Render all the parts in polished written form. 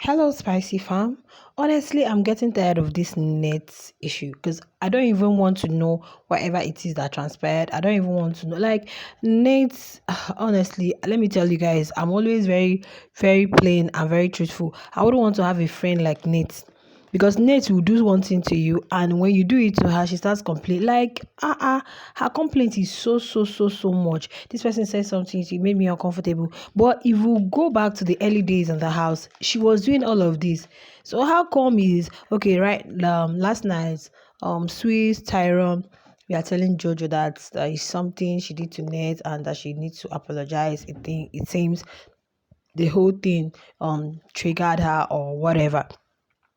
Hello, Spicy Farm. Honestly, I'm getting tired of this net issue because I don't even want to know whatever it is that transpired. I don't even want to know. Like, Nate, honestly, let me tell you guys, I'm always very, very plain and very truthful. I wouldn't want to have a friend like Nate because Nate will do one thing to you, and when you do it to her, she starts complaining. Like, her complaint is so much. This person said something, she made me uncomfortable. But if we go back to the early days in the house, she was doing all of this. So how come is okay, right? Last night, Swiss Tyrone, we are telling Jojo that there is something she did to Nate and that she needs to apologize. It seems the whole thing triggered her or whatever.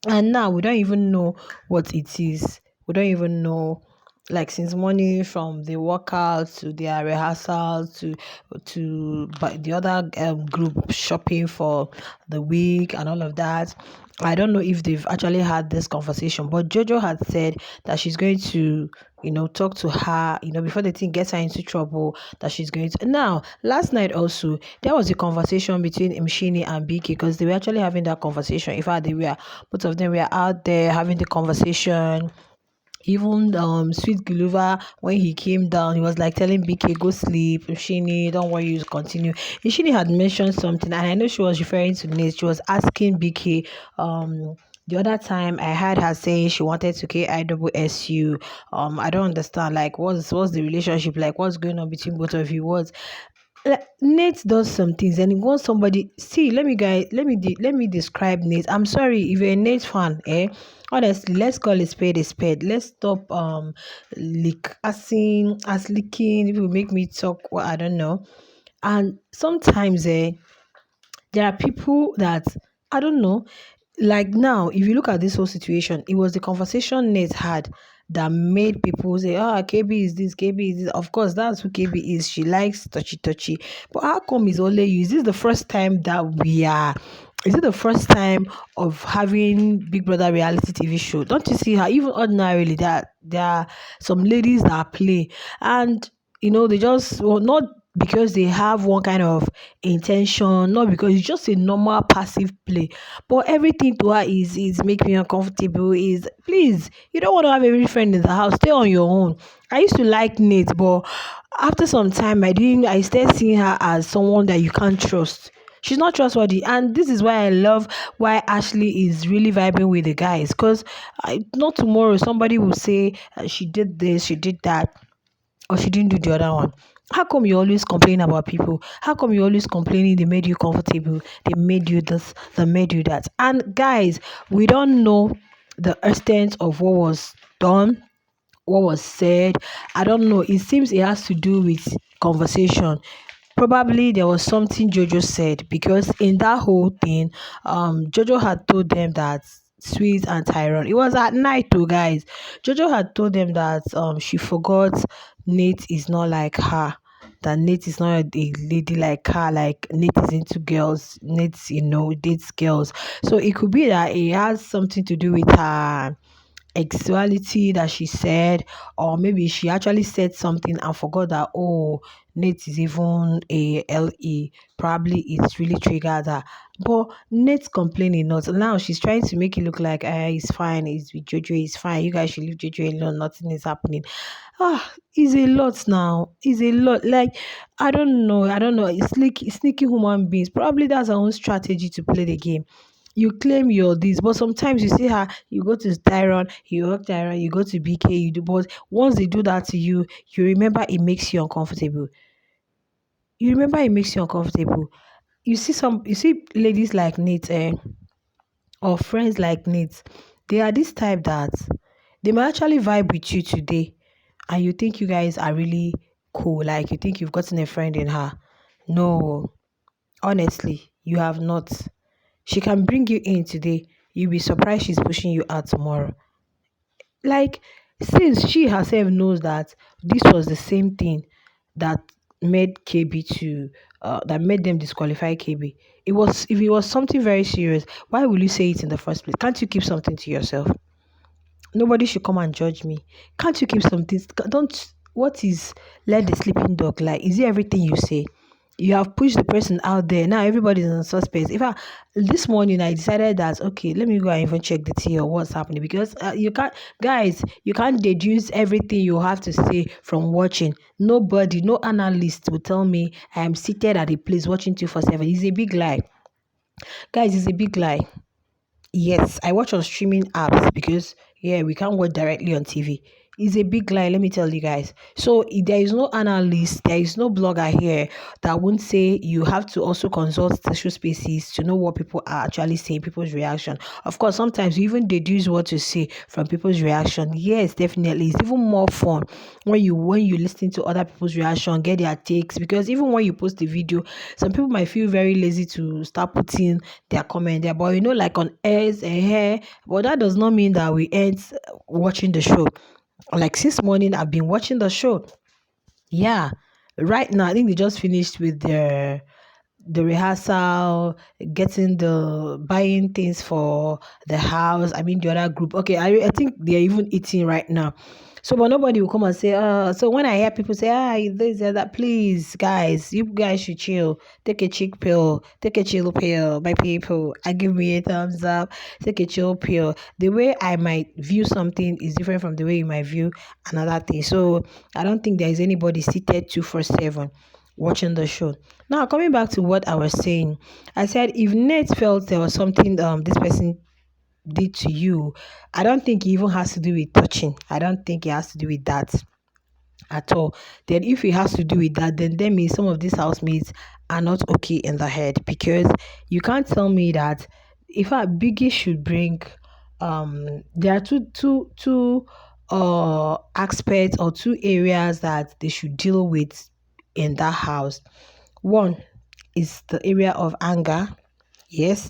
And now we don't even know what it is. We don't even know, like, since morning, from the workout to their rehearsal to but the other group shopping for the week and all of that. I don't know if they've actually had this conversation, but Jojo had said that she's going to, talk to her, before the thing gets her into trouble, that she's going to. Now, last night also, there was a conversation between Mshini and BK because they were actually having that conversation. In fact, both of them were out there having the conversation. Even Sweet Guluva, when he came down, he was like telling BK, go sleep. Shini, don't worry, you continue. Shini had mentioned something, and I know she was referring to Nate. She was asking BK, the other time I heard her saying she wanted to KISSU. I don't understand. Like, what's the relationship like? What's going on between both of you? Like, Nate does some things and he wants somebody. See, let me describe Nate. I'm sorry if you're a Nate fan, eh? Honestly, let's call a spade a spade. Let's stop as leaking. It will make me talk. Well, I don't know. And sometimes, there are people that I don't know. Like, now, if you look at this whole situation, it was the conversation Nate had that made people say, KB is this, KB is this. Of course, that's who KB is. She likes touchy. But how come it's only you? Is this the first time that we are? Is it the first time of having Big Brother reality TV show? Don't you see how even ordinarily that there are some ladies that play and they just, well, not because they have one kind of intention, not because it's just a normal passive play, but everything to her is make me uncomfortable. Is, please, you don't want to have every friend in the house, stay on your own. I used to like Nate, but after some time I started seeing her as someone that you can't trust. She's not trustworthy, and this is why I love why Ashley is really vibing with the guys. Because not tomorrow somebody will say she did this, she did that, or she didn't do the other one. How come you always complain about people? How come you always complaining they made you comfortable? They made you this, they made you that. And guys, we don't know the extent of what was done, what was said. I don't know. It seems it has to do with conversation. Probably there was something Jojo said because in that whole thing, Jojo had told them that Sweet and Tyrone. It was at night too, guys. Jojo had told them that she forgot Nate is not like her. That Nate is not a lady like her, like Nate is into girls, Nate, dates girls. So it could be that it has something to do with her sexuality that she said, or maybe she actually said something and forgot that, oh, Nate is even a LE. Probably it's really triggered her. But Nate's complaining not. Now she's trying to make it look like it's fine, it's with Jojo, it's fine. You guys should leave Jojo alone, nothing is happening. It's a lot now. It's a lot. Like, I don't know. I don't know. It's like sneaky human beings. Probably that's our own strategy to play the game. You claim you're this, but sometimes you see her, you go to Tyron, you work Tyron, you go to BK, you do, but once they do that to you, you remember it makes you uncomfortable. You remember it makes you uncomfortable. You see ladies like Nate, or friends like Nate, they are this type that they might actually vibe with you today, and you think you guys are really cool, like you think you've gotten a friend in her. No, honestly, you have not. She can bring you in today. You'll be surprised she's pushing you out tomorrow. Like, since she herself knows that this was the same thing that made KB to that made them disqualify KB. If it was something very serious, why will you say it in the first place? Can't you keep something to yourself? Nobody should come and judge me. Can't you keep something? Don't. What is let the sleeping dog lie? Is it everything you say? You have pushed the person out there. Now everybody's in suspense. In fact, this morning I decided that okay, let me go and even check the tea or what's happening because you can't, guys, you can't deduce everything you have to say from watching. Nobody, no analyst will tell me I am seated at a place watching 247. It's a big lie, guys. It's a big lie. Yes, I watch on streaming apps because yeah, we can't watch directly on TV. It's a big lie, let me tell you guys. So there is no analyst, there is no blogger here that won't say you have to also consult social spaces to know what people are actually saying, people's reaction. Of course, sometimes you even deduce what to say from people's reaction. Yes, definitely. It's even more fun when you listen to other people's reaction, get their takes. Because even when you post the video, some people might feel very lazy to start putting their comment there. But like on airs and hair, but that does not mean that we end watching the show. Like since morning, I've been watching the show. Yeah. Right now, I think they just finished with the rehearsal, getting the buying things for the house. I mean, the other group. Okay, I think they're even eating right now. So, but nobody will come and say, so when I hear people say, this and that, please, guys, you guys should chill. Take a chick pill. Take a chill pill, my people. I give me a thumbs up. Take a chill pill. The way I might view something is different from the way you might view another thing. So, I don't think there is anybody seated 247 watching the show. Now, coming back to what I was saying, I said if Nate felt there was something this person did to you, I don't think it even has to do with touching. I don't think it has to do with that at all. Then if it has to do with that, then that means some of these housemates are not okay in the head because you can't tell me that if a Biggie should bring there are two aspects or two areas that they should deal with in that house. One is the area of anger. Yes.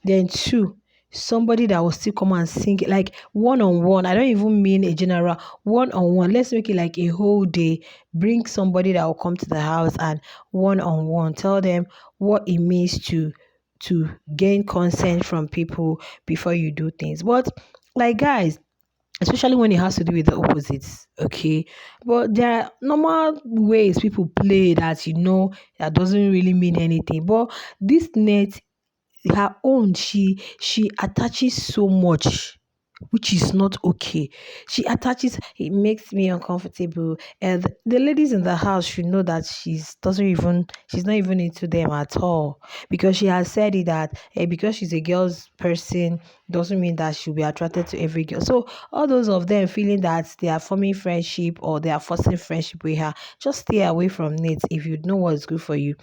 Then two, somebody that will still come and sing it like one on one. I don't even mean a general one on one. Let's make it like a whole day. Bring somebody that will come to the house and one on one. Tell them what it means to gain consent from people before you do things. But like guys, especially when it has to do with the opposites, okay? But there are normal ways people play that that doesn't really mean anything. But this net, her own, she attaches so much, which is not okay. She attaches, it makes me uncomfortable. And the ladies in the house should know that she's not even into them at all. Because she has said it that because she's a girl's person doesn't mean that she'll be attracted to every girl. So all those of them feeling that they are forming friendship or they are forcing friendship with her, just stay away from it if you know what's good for you.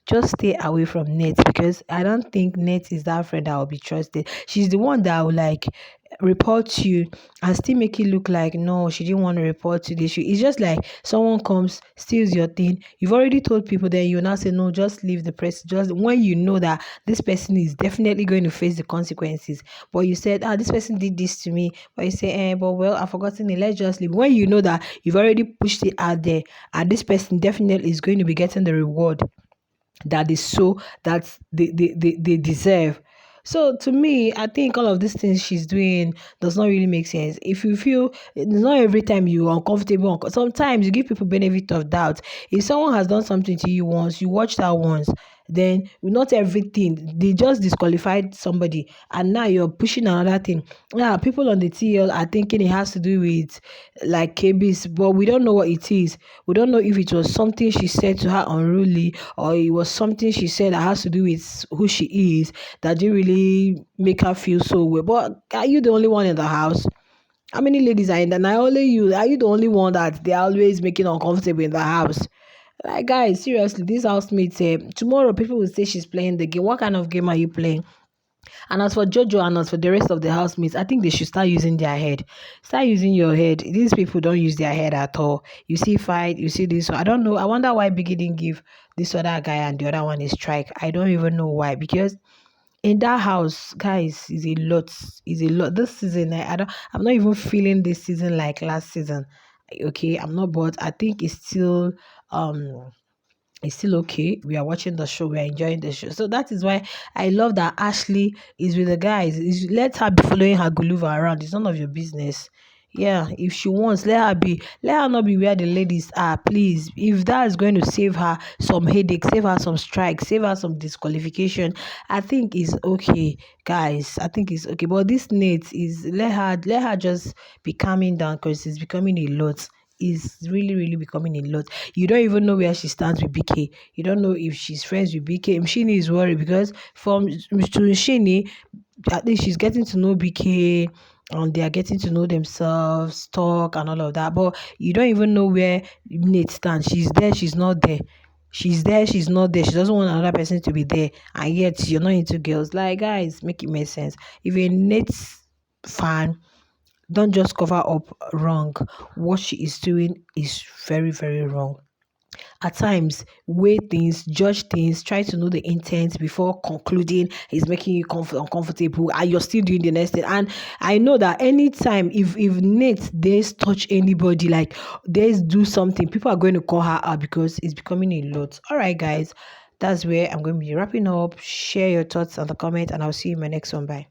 Just stay away from Nate because I don't think Nate is that friend that will be trusted. She's the one that will like report you and still make it look like no, she didn't want to report to the issue. It's just like someone comes, steals your thing. You've already told people, then you now say no, just leave the press. Just when you know that this person is definitely going to face the consequences. But you said, this person did this to me. But you say, but well, I've forgotten it. Let's just leave. When you know that you've already pushed it out there and this person definitely is going to be getting the reward that is so that they deserve. So to me, I think all of these things she's doing does not really make sense. If you feel it's not every time you're uncomfortable, sometimes you give people benefit of doubt. If someone has done something to you once, you watch that once, then not everything. They just disqualified somebody and now you're pushing another thing. Yeah, people on the TL are thinking it has to do with like KBs, but we don't know what it is. We don't know if it was something she said to her unruly or it was something she said that has to do with who she is that didn't really make her feel so well. But are you the only one in the house? How many ladies are in there? Not only you. Are you the only one that they're always making uncomfortable in the house? Like, guys, seriously, this housemates, tomorrow people will say she's playing the game. What kind of game are you playing? And as for Jojo and as for the rest of the housemates, I think they should start using their head. Start using your head. These people don't use their head at all. You see fight, you see this. I don't know. I wonder why Biggie didn't give this other guy and the other one a strike. I don't even know why. Because in that house, guys, is a lot. Is a lot. This season, I'm not even feeling this season like last season. Okay, I'm not, but I think um it's still okay. We are watching the show. We are enjoying the show. So that is why I love that Ashley is with the guys. Let her be following her Guluva around. It's none of your business. Yeah, if she wants, let her be. Let her not be where the ladies are, please. If that is going to save her some headache, save her some strike, save her some disqualification, I think it's okay, guys. I think it's okay. But this Nate is, let her just be calming down, because it's becoming a lot. Is really, really becoming a lot. You don't even know where she stands with BK. You don't know if she's friends with BK. Mshini is worried because from to Mshini, at least she's getting to know BK, and they are getting to know themselves, talk and all of that. But you don't even know where Nate stands. She's there, she's not there. She's there, she's not there. She doesn't want another person to be there, and yet you're not into girls. Like, guys, make it make sense. If you're a Nate's fan, don't just cover up wrong. What she is doing is very, very wrong. At times, weigh things, judge things, try to know the intent before concluding is making you uncomfortable, and you're still doing the next thing. And I know that anytime, if Nate dares touch anybody, like dares do something, people are going to call her out because it's becoming a lot. All right, guys, that's where I'm going to be wrapping up. Share your thoughts on the comment, and I'll see you in my next one. Bye.